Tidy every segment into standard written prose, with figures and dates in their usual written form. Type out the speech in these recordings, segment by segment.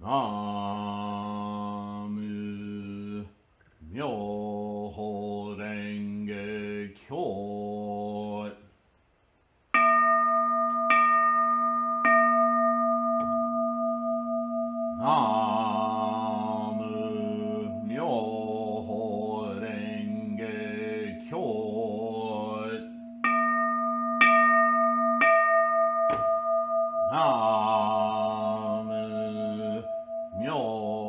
Namu Myoho Renge Kyo. Namu Myoho Renge Kyo. Namu Myoho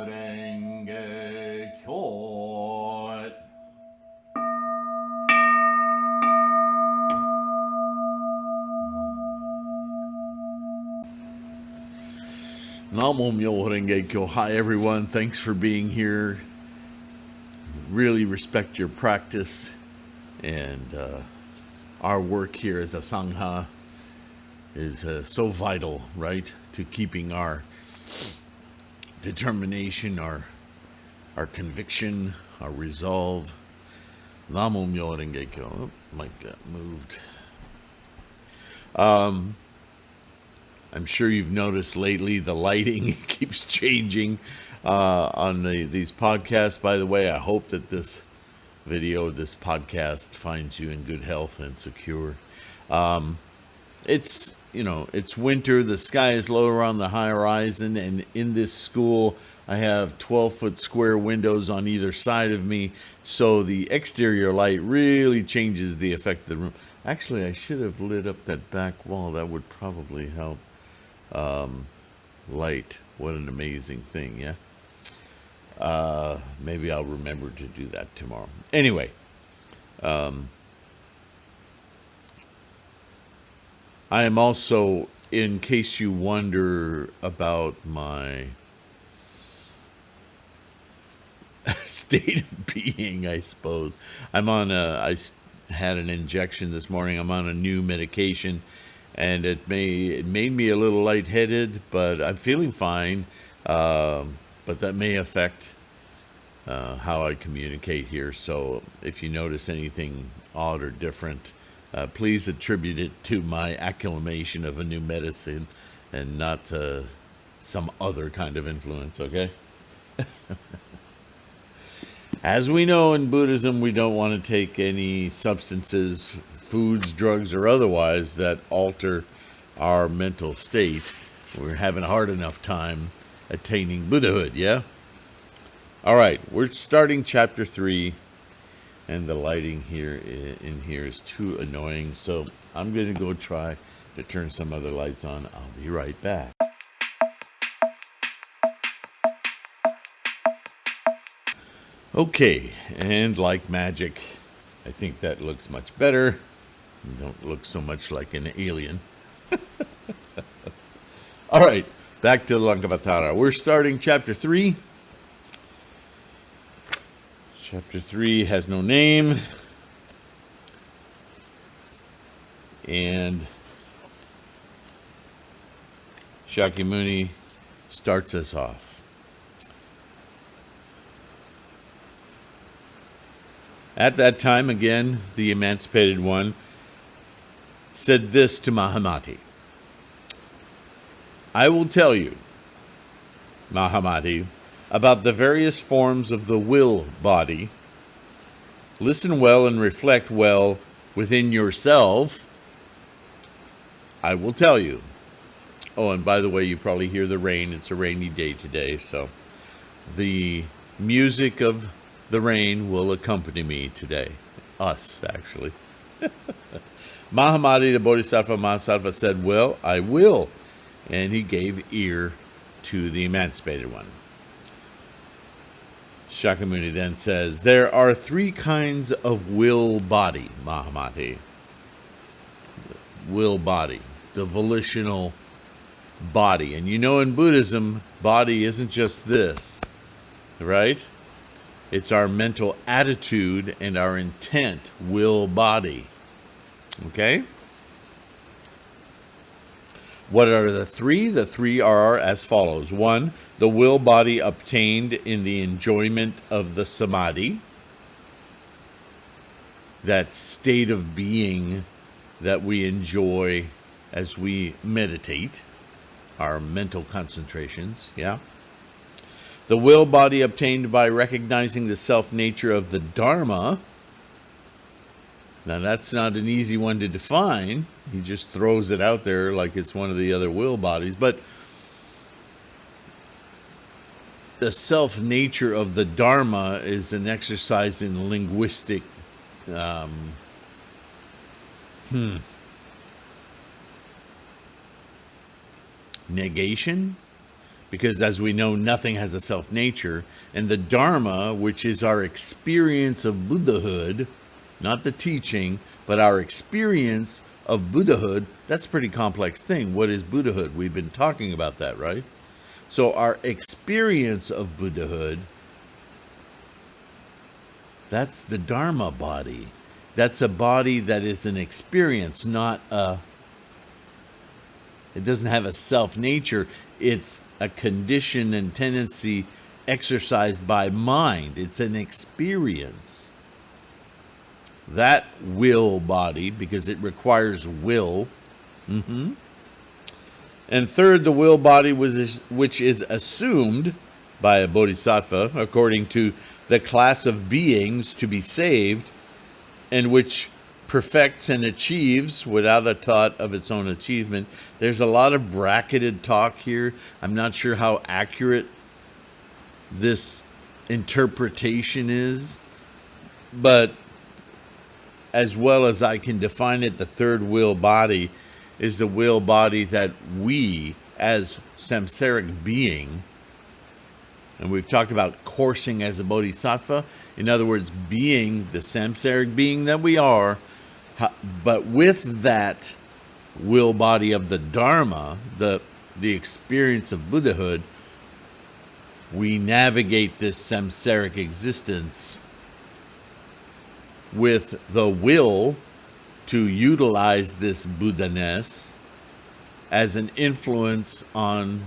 Renge Kyo. Namo Myoho Renge Kyo. Hi everyone, thanks for being here. Really respect your practice and our work here as a Sangha is so vital, right, to keeping our determination, our conviction, our resolve. Namo Myoho Renge Kyo. Oh, mic got moved. I'm sure you've noticed lately the lighting keeps changing on these podcasts. By the way, I hope that this video, this podcast, finds you in good health and secure. It's winter. The sky is lower on the horizon, and in this school, I have 12-foot square windows on either side of me, so the exterior light really changes the effect of the room. Actually, I should have lit up that back wall. That would probably help. Light. What an amazing thing, yeah? Maybe I'll remember to do that tomorrow. Anyway, I am also, in case you wonder about my state of being, I suppose. I had an injection this morning. I'm on a new medication. And it made me a little lightheaded, but I'm feeling fine. But that may affect how I communicate here. So if you notice anything odd or different, please attribute it to my acclimation of a new medicine and not some other kind of influence, okay? As we know in Buddhism, we don't want to take any substances, foods, drugs, or otherwise that alter our mental state. We're having a hard enough time attaining Buddhahood, yeah? All right, we're starting chapter 3, and the lighting here in here is too annoying, so I'm going to go try to turn some other lights on. I'll be right back. Okay, and like magic, I think that looks much better. You don't look so much like an alien. All right, back to Lankavatara. We're starting chapter 3. Chapter 3 has no name. And Shakyamuni starts us off. At that time, again, the emancipated one said this to Mahamati. I will tell you, Mahamati, about the various forms of the will body. Listen well and reflect well within yourself. I will tell you. Oh, and by the way, you probably hear the rain. It's a rainy day today, so the music of the rain will accompany me today. Us, actually. Mahamati, the Bodhisattva Mahasattva, said, well, I will. And he gave ear to the emancipated one. Shakyamuni then says, there are 3 kinds of will body, Mahamati. Will body, the volitional body. And you know in Buddhism, body isn't just this, right? It's our mental attitude and our intent, will body. Okay? What are the 3? The 3 are as follows. 1, the will body obtained in the enjoyment of the samadhi. That state of being that we enjoy as we meditate. our mental concentrations, yeah? The will body obtained by recognizing the self-nature of the Dharma. Now, that's not an easy one to define. He just throws it out there like it's one of the other will bodies. But the self-nature of the Dharma is an exercise in linguistic negation. Because as we know, nothing has a self-nature. And the Dharma, which is our experience of Buddhahood, not the teaching, but our experience of Buddhahood, that's a pretty complex thing. What is Buddhahood? We've been talking about that, right? So our experience of Buddhahood, that's the Dharma body. That's a body that is an experience, not a... It doesn't have a self-nature. It's a condition and tendency exercised by mind. It's an experience. That will body, because it requires will. And third, the will body, which is assumed by a bodhisattva, according to the class of beings to be saved, and which perfects and achieves without a thought of its own achievement. There's a lot of bracketed talk here. I'm not sure how accurate this interpretation is, but as well as I can define it, the third will body is the will body that we, as samsaric being, and we've talked about coursing as a bodhisattva, in other words, being the samsaric being that we are, but with that will body of the Dharma, the experience of Buddhahood, we navigate this samsaric existence with the will to utilize this Buddha-ness as an influence on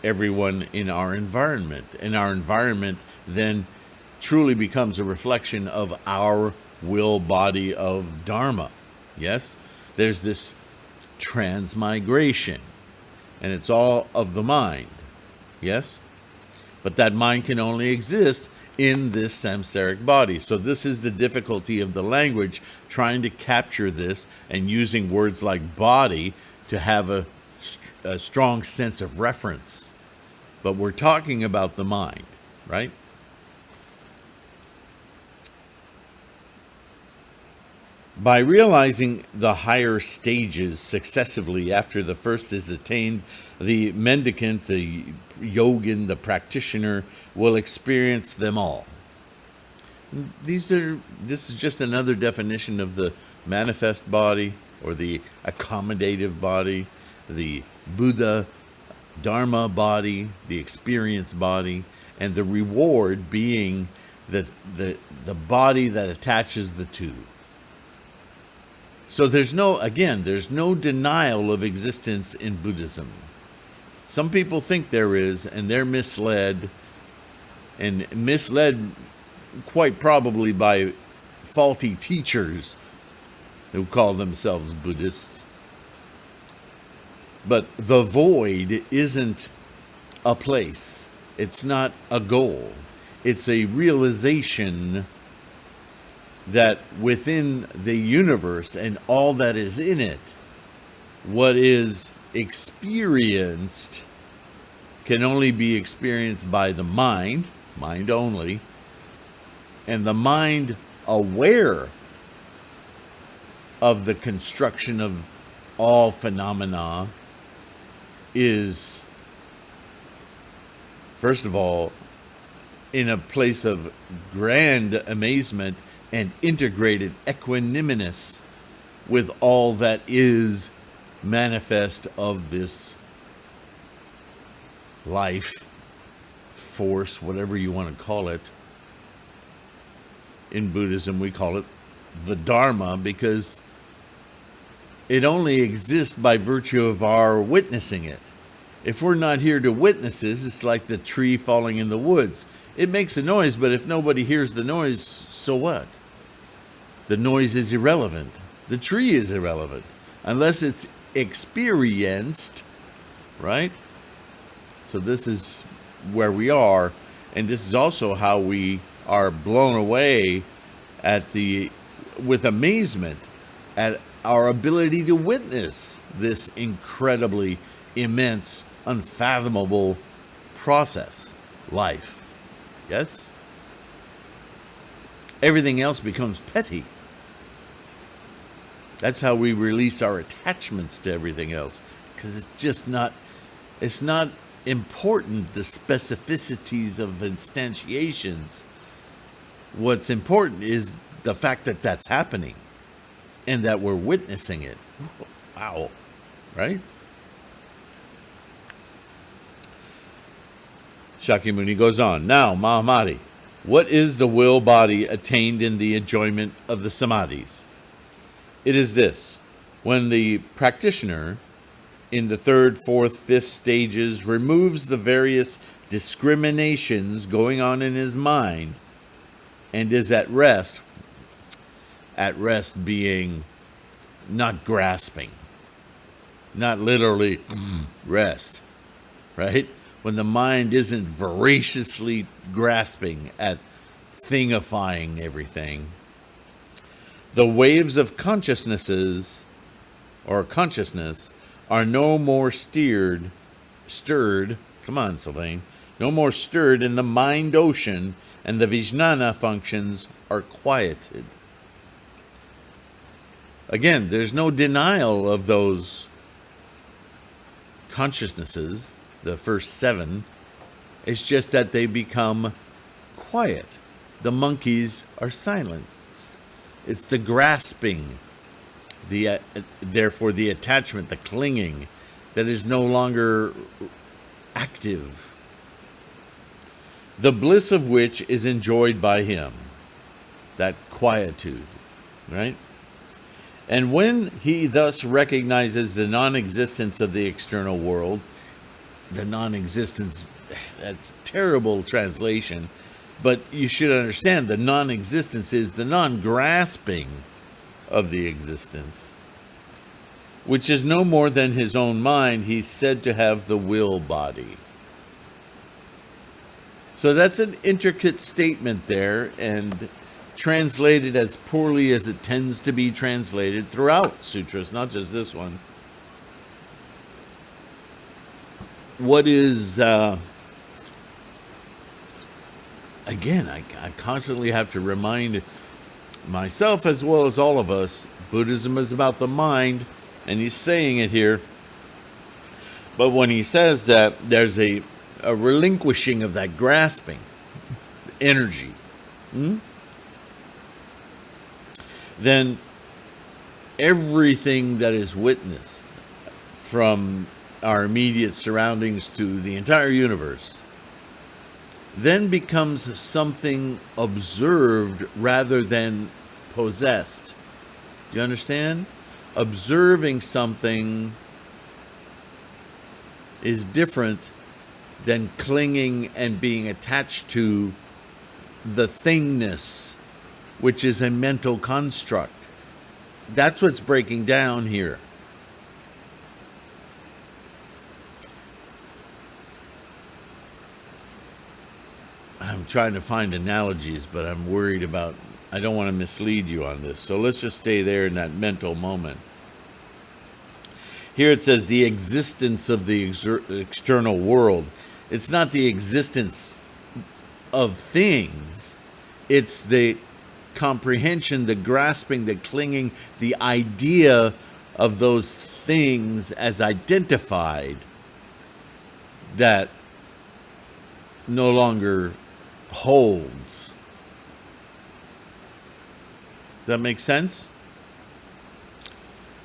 everyone in our environment. And our environment then truly becomes a reflection of our will body of Dharma. Yes? There's this transmigration, and it's all of the mind. Yes? But that mind can only exist in this samsaric body. So this is the difficulty of the language, trying to capture this and using words like body to have a strong sense of reference. But we're talking about the mind, right? By realizing the higher stages successively after the first is attained, the mendicant, the yogin, the practitioner will experience them all. This is just another definition of the manifest body or the accommodative body, the Buddha Dharma body, the experience body, and the reward being the body that attaches the two. So there's no denial of existence in Buddhism. Some people think there is, and they're misled quite probably by faulty teachers who call themselves Buddhists. But the void isn't a place. It's not a goal. It's a realization that within the universe and all that is in it, what is experienced can only be experienced by the mind only, and the mind aware of the construction of all phenomena is, first of all, in a place of grand amazement and integrated equanimous with all that is manifest of this life force, whatever you want to call it. In Buddhism, we call it the Dharma because it only exists by virtue of our witnessing it. If we're not here to witness this, it's like the tree falling in the woods. It makes a noise, but if nobody hears the noise, so what? The noise is irrelevant. The tree is irrelevant unless it's experienced, right? So this is where we are, and this is also how we are blown away with amazement at our ability to witness this incredibly immense, unfathomable process, life. Yes? Everything else becomes petty. That's how we release our attachments to everything else, because it's not important, the specificities of instantiations. What's important is the fact that that's happening and that we're witnessing it. Wow. Right? Shakyamuni goes on. Now, Mahamati, what is the will body attained in the enjoyment of the samadhis? It is this: when the practitioner in the third, fourth, fifth stages removes the various discriminations going on in his mind and is at rest being not grasping, not literally rest, right? When the mind isn't voraciously grasping at thingifying everything, the waves of consciousness are no more stirred, come on, Sylvain, no more stirred in the mind ocean, and the Vijnana functions are quieted. Again, there's no denial of those consciousnesses, the first 7. It's just that they become quiet. The monkeys are silenced. It's the grasping, therefore the attachment, the clinging, that is no longer active. The bliss of which is enjoyed by him, that quietude, right? And when he thus recognizes the non-existence of the external world, the non-existence, that's terrible translation, but you should understand the non-existence is the non-grasping of the existence, which is no more than his own mind. He's said to have the will body. So that's an intricate statement there, and translated as poorly as it tends to be translated throughout sutras, not just this one. What is, again, I constantly have to remind myself as well as all of us, Buddhism is about the mind, and he's saying it here. But when he says that there's a relinquishing of that grasping energy, then everything that is witnessed from our immediate surroundings to the entire universe then becomes something observed rather than possessed. Do you understand? Observing something is different than clinging and being attached to the thingness, which is a mental construct. That's what's breaking down here. I'm trying to find analogies, but I'm worried about, I don't want to mislead you on this. So let's just stay there in that mental moment. Here it says the existence of the external world. It's not the existence of things. It's the comprehension, the grasping, the clinging, the idea of those things as identified that no longer holds. Does that make sense?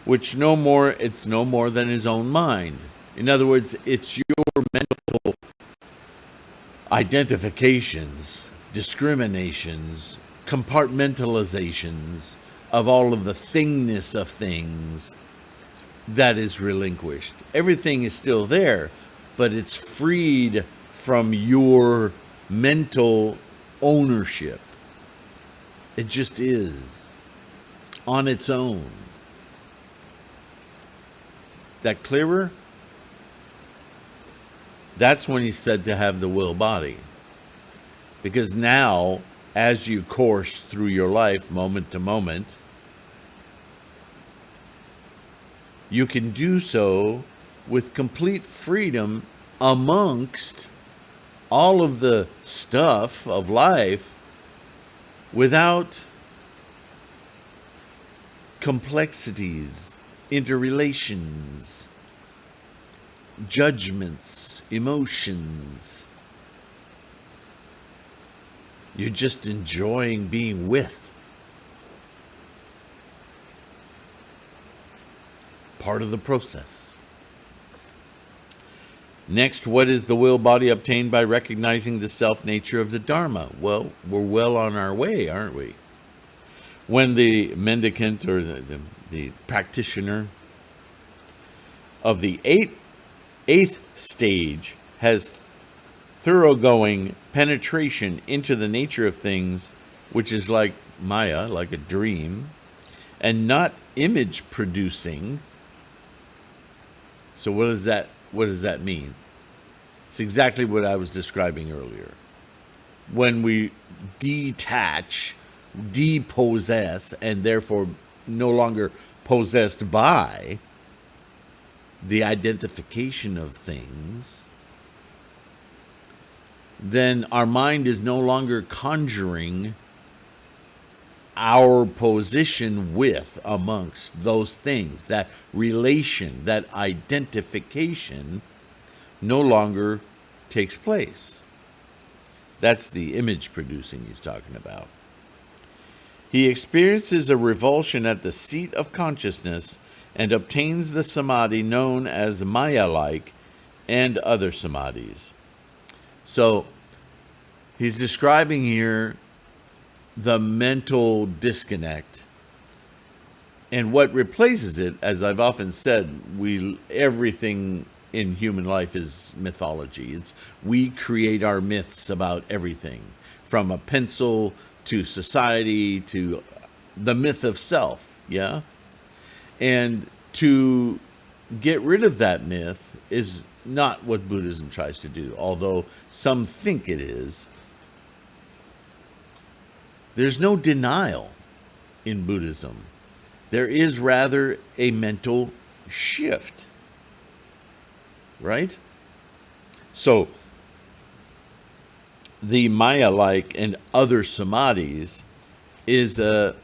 Which it's no more than his own mind. In other words, it's your mental identifications, discriminations, compartmentalizations of all of the thingness of things that is relinquished. Everything is still there, but it's freed from your mental ownership. It just is on its own. That clearer? That's when he's said to have the will body. Because now, as you course through your life, moment to moment, you can do so with complete freedom amongst all of the stuff of life without complexities, interrelations, judgments, emotions. You're just enjoying being with. Part of the process. Next, what is the will body obtained by recognizing the self-nature of the Dharma? Well, we're well on our way, aren't we? When the mendicant or the practitioner of the eighth stage has thoroughgoing penetration into the nature of things, which is like Maya, like a dream, and not image producing. So what does that mean? It's exactly what I was describing earlier. When we detach, depossess, and therefore no longer possessed by the identification of things, then our mind is no longer conjuring our position with amongst those things. That relation, that identification no longer takes place. That's the image producing he's talking about. He experiences a revulsion at the seat of consciousness and obtains the samadhi known as Maya-like and other samadhis. So he's describing here the mental disconnect, and what replaces it, as I've often said, everything in human life is mythology. We create our myths about everything, from a pencil to society to the myth of self, yeah? And to get rid of that myth is not what Buddhism tries to do, although some think it is. There's no denial in Buddhism. There is rather a mental shift, right? So, the Maya-like and other samadhis is a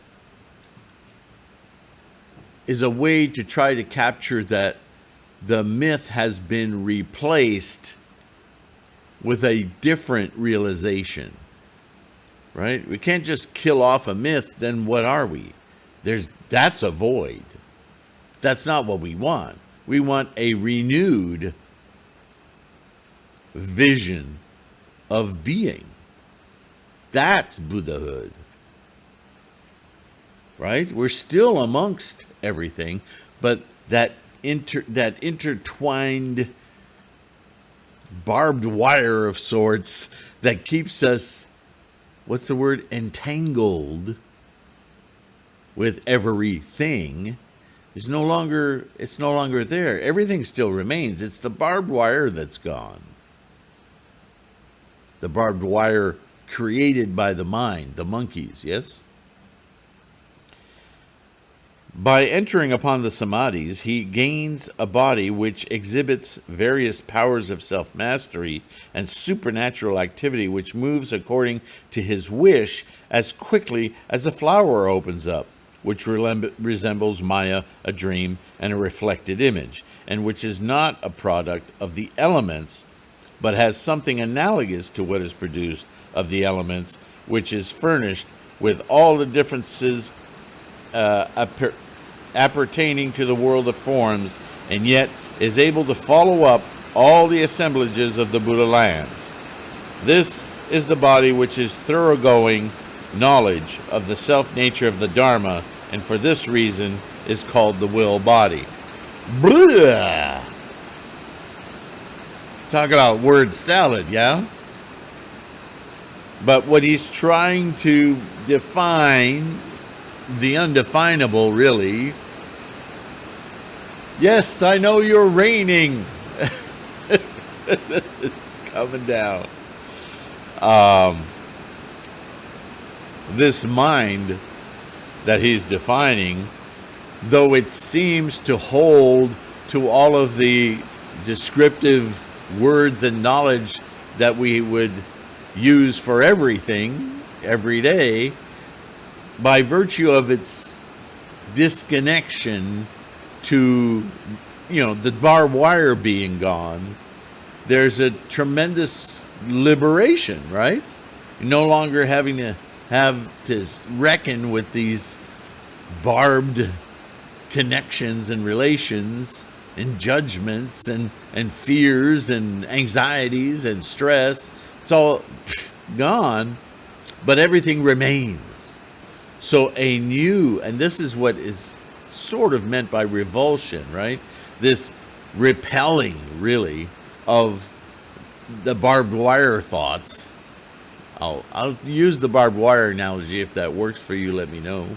way to try to capture that the myth has been replaced with a different realization, right? We can't just kill off a myth, then what are we? That's a void. That's not what we want. We want a renewed vision of being. That's Buddhahood, right? We're still amongst everything, but that intertwined barbed wire of sorts that keeps us, what's the word, entangled with everything, it's no longer there. Everything still remains. It's the barbed wire that's gone. The barbed wire created by the mind, the monkeys, yes? By entering upon the samadhis, he gains a body which exhibits various powers of self-mastery and supernatural activity, which moves according to his wish as quickly as a flower opens up, which resembles Maya, a dream, and a reflected image, and which is not a product of the elements, but has something analogous to what is produced of the elements, which is furnished with all the differences appertaining to the world of forms, and yet is able to follow up all the assemblages of the Buddha lands. This is the body which is thoroughgoing knowledge of the self-nature of the Dharma, and for this reason is called the will body. Blah! Talk about word salad, yeah? But what he's trying to define, the undefinable, really. Yes, I know you're reigning. It's coming down. Um, this mind that he's defining, though it seems to hold to all of the descriptive words and knowledge that we would use for everything every day, by virtue of its disconnection to, the barbed wire being gone, there's a tremendous liberation, right? You're no longer having to have to reckon with these barbed connections and relations and judgments and fears and anxieties and stress. It's all gone, but everything remains. So a new, and this is what is sort of meant by revulsion, right? This repelling, really, of the barbed wire thoughts. I'll use the barbed wire analogy. If that works for you, let me know.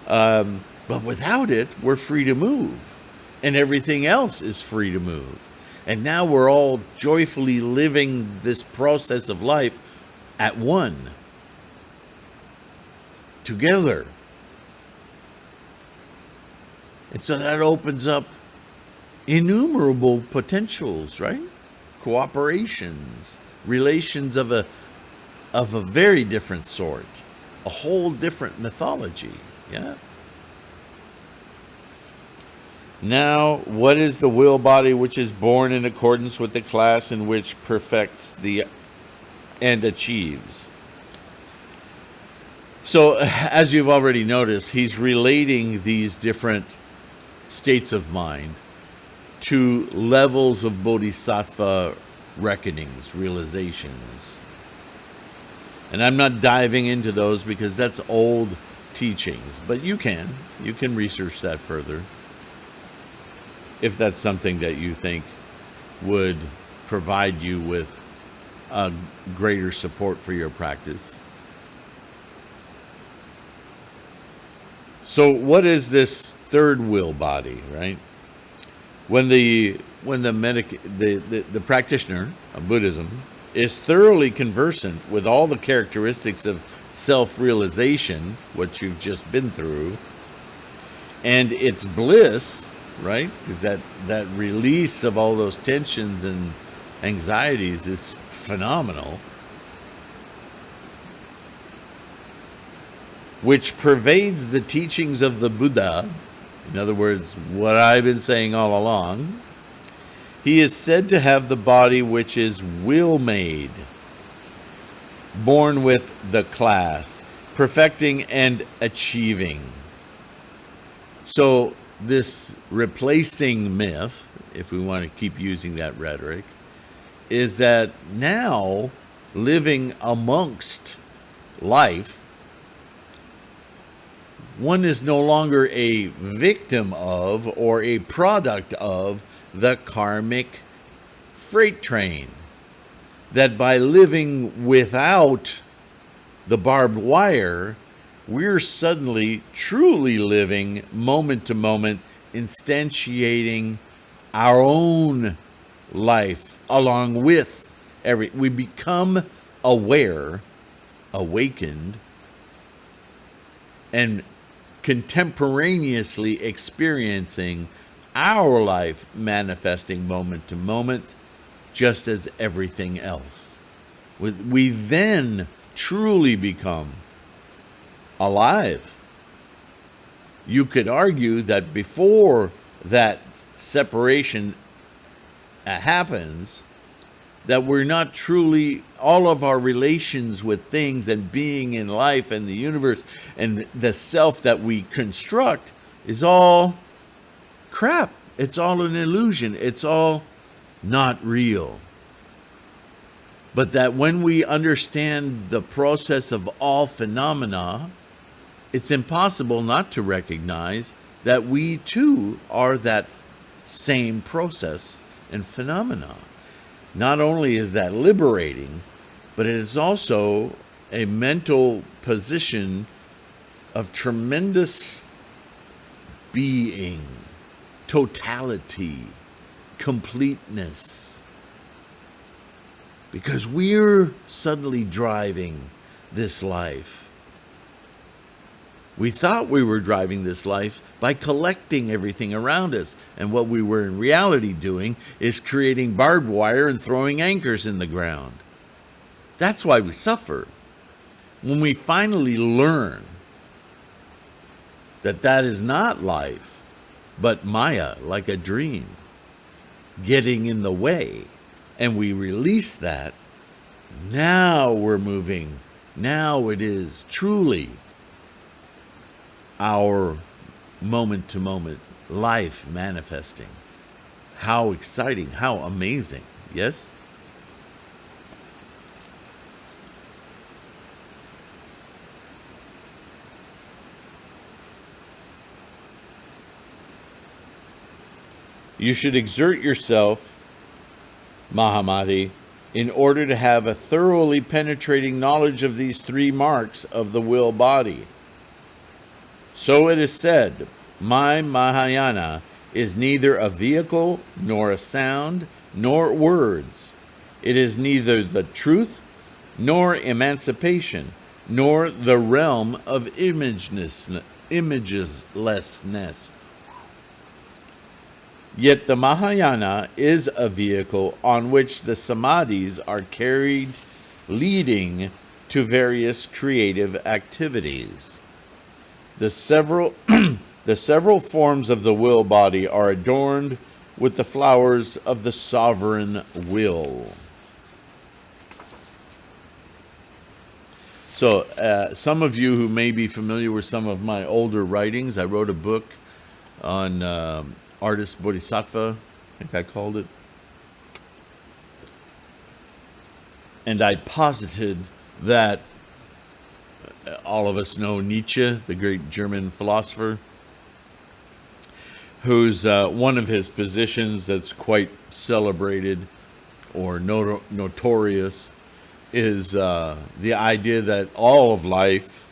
But without it, we're free to move. And everything else is free to move. And now we're all joyfully living this process of life at one. Together. And so that opens up innumerable potentials, right? Cooperations, relations of a very different sort, a whole different mythology, yeah? Now, what is the will body which is born in accordance with the class in which perfects and achieves? So, as you've already noticed, he's relating these different states of mind to levels of Bodhisattva reckonings, realizations. And I'm not diving into those because that's old teachings, but you can research that further if that's something that you think would provide you with a greater support for your practice. So what is this third will body, right? When the practitioner of Buddhism is thoroughly conversant with all the characteristics of self-realization, what you've just been through, and its bliss, right? Because that release of all those tensions and anxieties is phenomenal, which pervades the teachings of the Buddha. In other words, what I've been saying all along. He is said to have the body which is will-made, born with the class, perfecting and achieving. So this replacing myth, if we want to keep using that rhetoric, is that now living amongst life, one is no longer a victim of or a product of the karmic freight train. That by living without the barbed wire, we're suddenly truly living moment to moment, instantiating our own life along with we become aware, awakened, and contemporaneously experiencing our life manifesting moment to moment, just as everything else. We then truly become alive. You could argue that before that separation happens, that we're not truly, all of our relations with things and being in life and the universe and the self that we construct is all crap. It's all an illusion. It's all not real. But that when we understand the process of all phenomena, it's impossible not to recognize that we too are that same process and phenomena. Not only is that liberating, but it is also a mental position of tremendous being, totality, completeness, because we're suddenly driving this life. We thought we were driving this life by collecting everything around us, and what we were in reality doing is creating barbed wire and throwing anchors in the ground. That's why we suffer. When we finally learn that that is not life, but Maya, like a dream, getting in the way, and we release that, now we're moving. Now it is truly our moment-to-moment life manifesting. How exciting, how amazing, yes? You should exert yourself, Mahamati, in order to have a thoroughly penetrating knowledge of these three marks of the will body. So it is said, my Mahayana is neither a vehicle, nor a sound, nor words. It is neither the truth, nor emancipation, nor the realm of imagelessness. Yet the Mahayana is a vehicle on which the samadhis are carried, leading to various creative activities. The several forms of the will body are adorned with the flowers of the sovereign will. So some of you who may be familiar with some of my older writings, I wrote a book on artist Bodhisattva, I think I called it. And I posited that all of us know Nietzsche, the great German philosopher, who's one of his positions that's quite celebrated or notorious is the idea that all of life,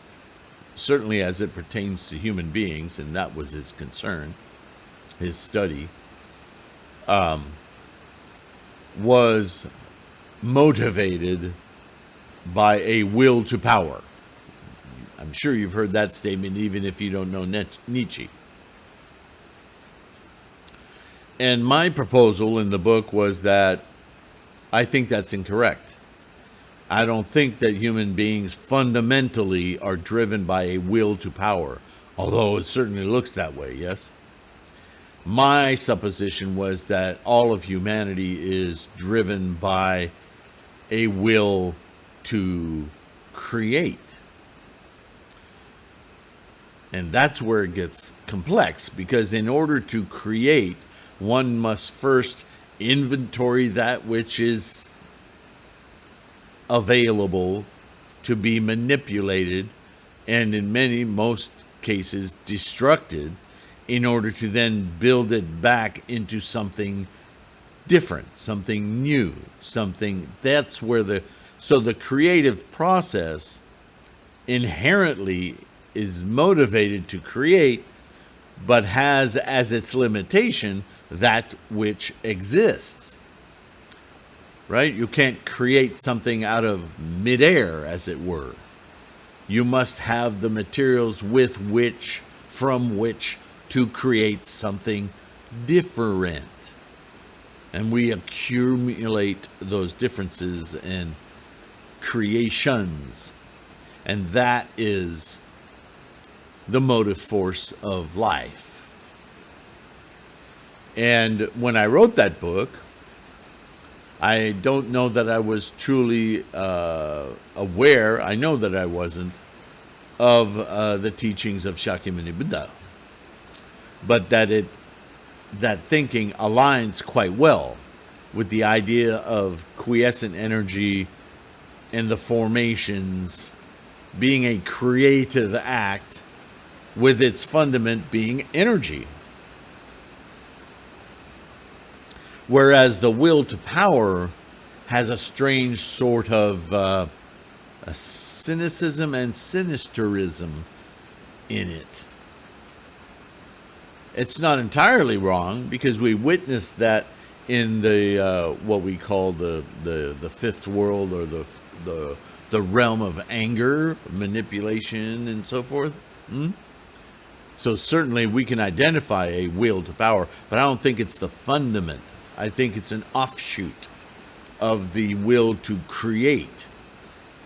certainly as it pertains to human beings, and that was his concern, his study, was motivated by a will to power. I'm sure you've heard that statement, even if you don't know Nietzsche. And my proposal in the book was that I think that's incorrect. I don't think that human beings fundamentally are driven by a will to power, although it certainly looks that way, yes? My supposition was that all of humanity is driven by a will to create. And that's where it gets complex, because in order to create, one must first inventory that which is available to be manipulated and in most cases destructed, in order to then build it back into something different, something new, something that's where so the creative process inherently is motivated to create, but has as its limitation that which exists. Right? You can't create something out of midair, as it were. You must have the materials from which to create something different. And we accumulate those differences and creations. And that is the motive force of life. And when I wrote that book, I don't know that I was truly aware, I know that I wasn't, of the teachings of Shakyamuni Buddha. But that thinking aligns quite well with the idea of quiescent energy and the formations being a creative act, with its fundament being energy. Whereas the will to power has a strange sort of a cynicism and sinisterism in it. It's not entirely wrong, because we witness that in the what we call the fifth world, or the realm of anger, manipulation, and so forth. So certainly we can identify a will to power, but I don't think it's the fundament. I think it's an offshoot of the will to create.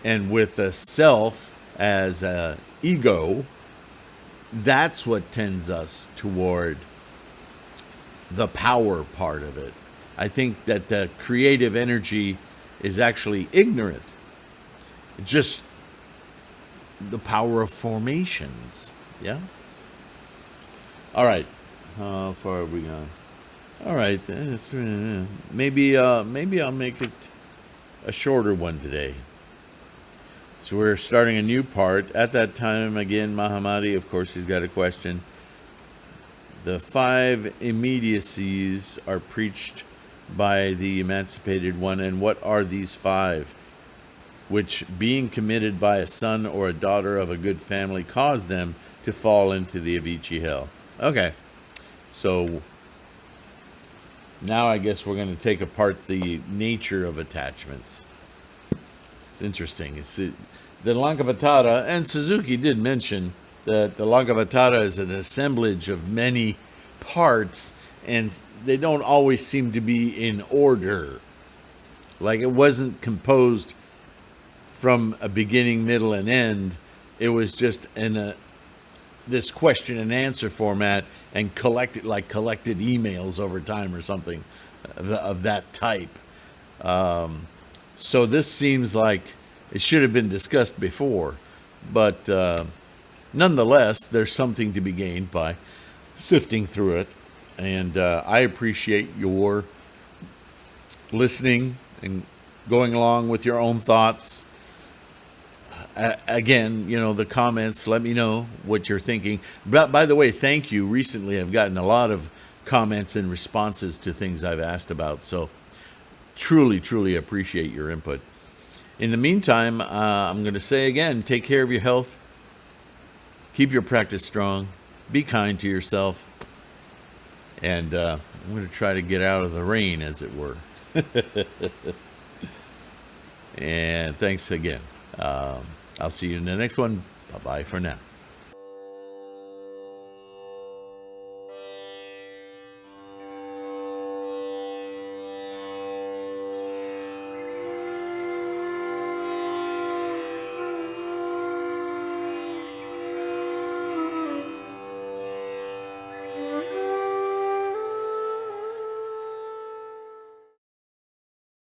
And with a self as a ego, that's what tends us toward the power part of it. I think that the creative energy is actually ignorant. Just the power of formations. Yeah? All right. How far have we gone? All right. Maybe I'll make it a shorter one today. So we're starting a new part. At that time, again, Mahamadi, of course, he's got a question. The 5 immediacies are preached by the emancipated one, and what are these 5? Which, being committed by a son or a daughter of a good family, cause them to fall into the Avicii hell. Okay, so now I guess we're going to take apart the nature of attachments. It's interesting. The Lankavatara, and Suzuki did mention that the Lankavatara is an assemblage of many parts, and they don't always seem to be in order. Like, it wasn't composed from a beginning, middle, and end. It was just in this question and answer format, and collected emails over time or something of that type. So this seems like it should have been discussed before, but nonetheless, there's something to be gained by sifting through it. And I appreciate your listening and going along with your own thoughts. Again, the comments, let me know what you're thinking. But by the way, thank you. Recently, I've gotten a lot of comments and responses to things I've asked about. So truly, truly appreciate your input. In the meantime, I'm going to say again, take care of your health. Keep your practice strong. Be kind to yourself. And I'm going to try to get out of the rain, as it were. And thanks again. I'll see you in the next one. Bye-bye for now.